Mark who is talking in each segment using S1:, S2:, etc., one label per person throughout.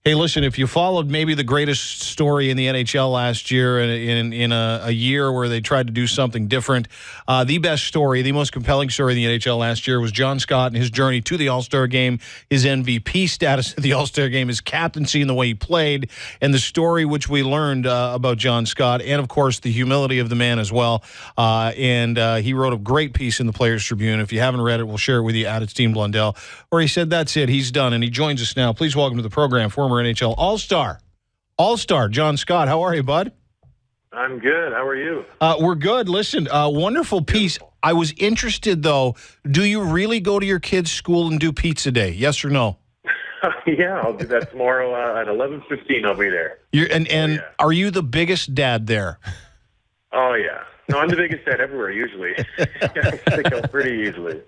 S1: Hey, listen, if you followed maybe the greatest story in the NHL last year in a year where they tried to do something different, the best story, the most compelling story in the NHL last year was John Scott and his journey to the All-Star Game, his MVP status at the All-Star Game, his captaincy and the way he played, and the story which we learned about John Scott, and, of course, the humility of the man as well. And he wrote a great piece in the Players Tribune. If you haven't read it, we'll share it with you at It's Team Blundell, where he said that's it, he's done, and he joins us now. Please welcome to the program, former NHL All-Star, John Scott. How are you, bud?
S2: I'm good. How are you?
S1: We're good. Listen, wonderful piece.
S2: Beautiful.
S1: I was interested, though, do you really go to your kids' school and do pizza day? Yes or no?
S2: Yeah, I'll do that tomorrow at 11:15. I'll be there.
S1: And are you the biggest dad there?
S2: Oh, yeah. No, I'm the biggest dad everywhere, usually. I stick out pretty easily.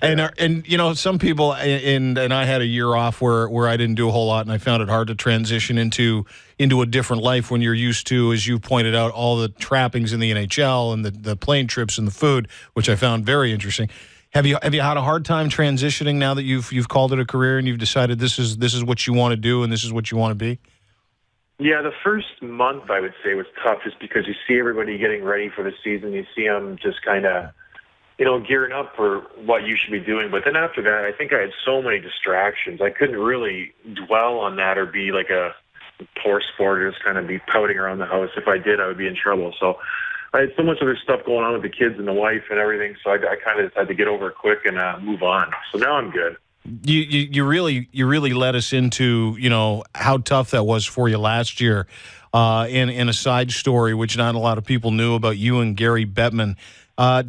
S1: And you know, some people, and I had a year off where I didn't do a whole lot, and I found it hard to transition into a different life when you're used to, as you pointed out, all the trappings in the NHL and the plane trips and the food, which I found very interesting. Have you had a hard time transitioning now that you've called it a career and you've decided this is what you want to do and this is what you want to be?
S2: Yeah, the first month, I would say, was tough just because you see everybody getting ready for the season. You see them just kind of, gearing up for what you should be doing. But then after that, I think I had so many distractions. I couldn't really dwell on that or be like a poor sport or just kind of be pouting around the house. If I did, I would be in trouble. So I had so much other stuff going on with the kids and the wife and everything, so I kind of just had to get over it quick and move on. So now I'm good.
S1: You really led us into how tough that was for you last year, in a side story which not a lot of people knew about you and Gary Bettman.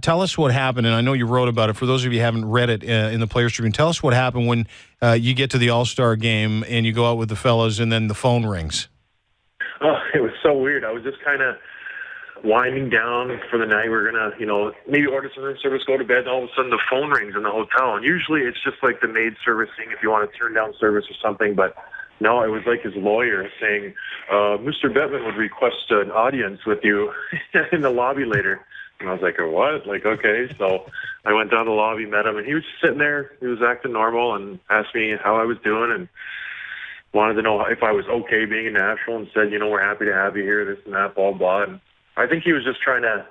S1: Tell us what happened, and I know you wrote about it. For those of you who haven't read it in the Players Tribune, tell us what happened when you get to the All-Star Game and you go out with the fellas, and then the phone rings.
S2: Oh, it was so weird. I was just kind of winding down for the night. We're going to, maybe order some room service, go to bed, and all of a sudden the phone rings in the hotel. And usually it's just like the maid service thing if you want to turn down service or something. But no, it was like his lawyer saying, Mr. Bettman would request an audience with you in the lobby later. And I was like, what? Like, okay. So I went down to the lobby, met him, and he was just sitting there. He was acting normal and asked me how I was doing and wanted to know if I was okay being a national and said, we're happy to have you here, this and that, blah, blah. And I think he was just trying to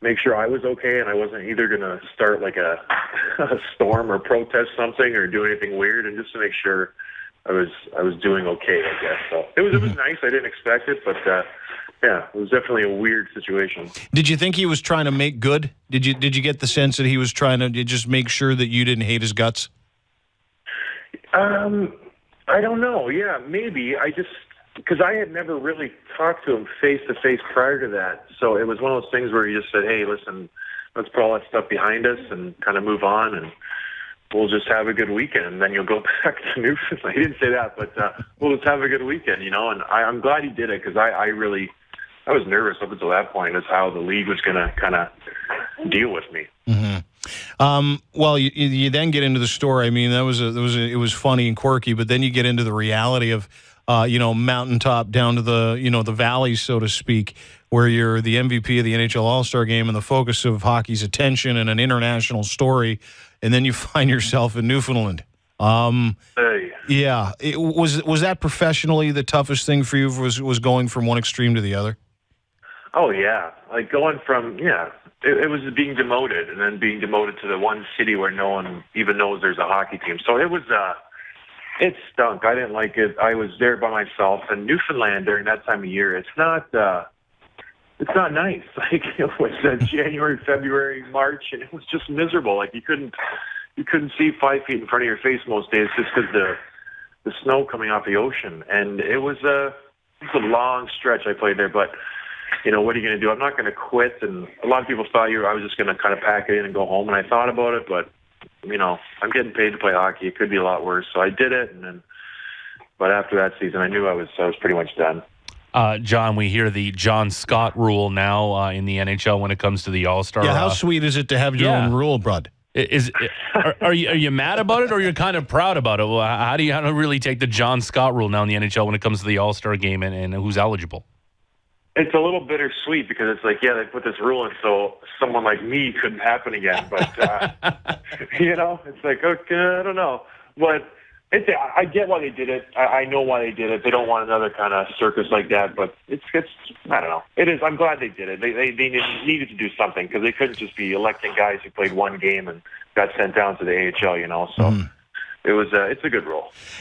S2: make sure I was okay and I wasn't either going to start like a storm or protest something or do anything weird, and just to make sure I was doing okay, I guess. So it was nice. I didn't expect it, but yeah, it was definitely a weird situation.
S1: Did you think he was trying to make good? Did you get the sense that he was trying to just make sure that you didn't hate his guts?
S2: I don't know. Yeah, maybe. Because I had never really talked to him face-to-face prior to that. So it was one of those things where he just said, hey, listen, let's put all that stuff behind us and kind of move on, and we'll just have a good weekend, and then you'll go back to Newfoundland. He didn't say that, but we'll just have a good weekend, and I'm glad he did it because I was nervous up until that point as how the league was going to kind of deal with me.
S1: Mm-hmm. Well, you then get into the story. I mean, it was funny and quirky, but then you get into the reality of mountaintop down to the valleys, so to speak, where you're the MVP of the NHL All-Star Game and the focus of hockey's attention and an international story, and then you find yourself in Newfoundland.
S2: Hey.
S1: Yeah. Was that professionally the toughest thing for you, was going from one extreme to the other?
S2: Oh, yeah. Like going from, it was being demoted and then being demoted to the one city where no one even knows there's a hockey team. So it was, it stunk. I didn't like it. I was there by myself. And Newfoundland during that time of year, it's not nice. Like it was January, February, March, and it was just miserable. Like you couldn't see 5 feet in front of your face most days just because the snow coming off the ocean. And it was a long stretch I played there. But what are you going to do? I'm not going to quit. And a lot of people thought I was just going to kind of pack it in and go home. And I thought about it, but I'm getting paid to play hockey. It could be a lot worse. So I did it. But after that season, I knew I was pretty much done.
S3: John, we hear the John Scott rule now in the NHL when it comes to the All-Star.
S1: Yeah, how sweet is it to have your own rule, bud?
S3: Are you mad about it, or you're kind of proud about it? Well, how do you really take the John Scott rule now in the NHL when it comes to the All-Star Game and who's eligible?
S2: It's a little bittersweet because it's like, they put this rule in so someone like me couldn't happen again. But, it's like, okay, I don't know. But I get why they did it. I know why they did it. They don't want another kind of circus like that, but it's I don't know. It is. I'm glad they did it. They needed to do something because they couldn't just be electing guys who played one game and got sent down to the AHL, So it's a good rule.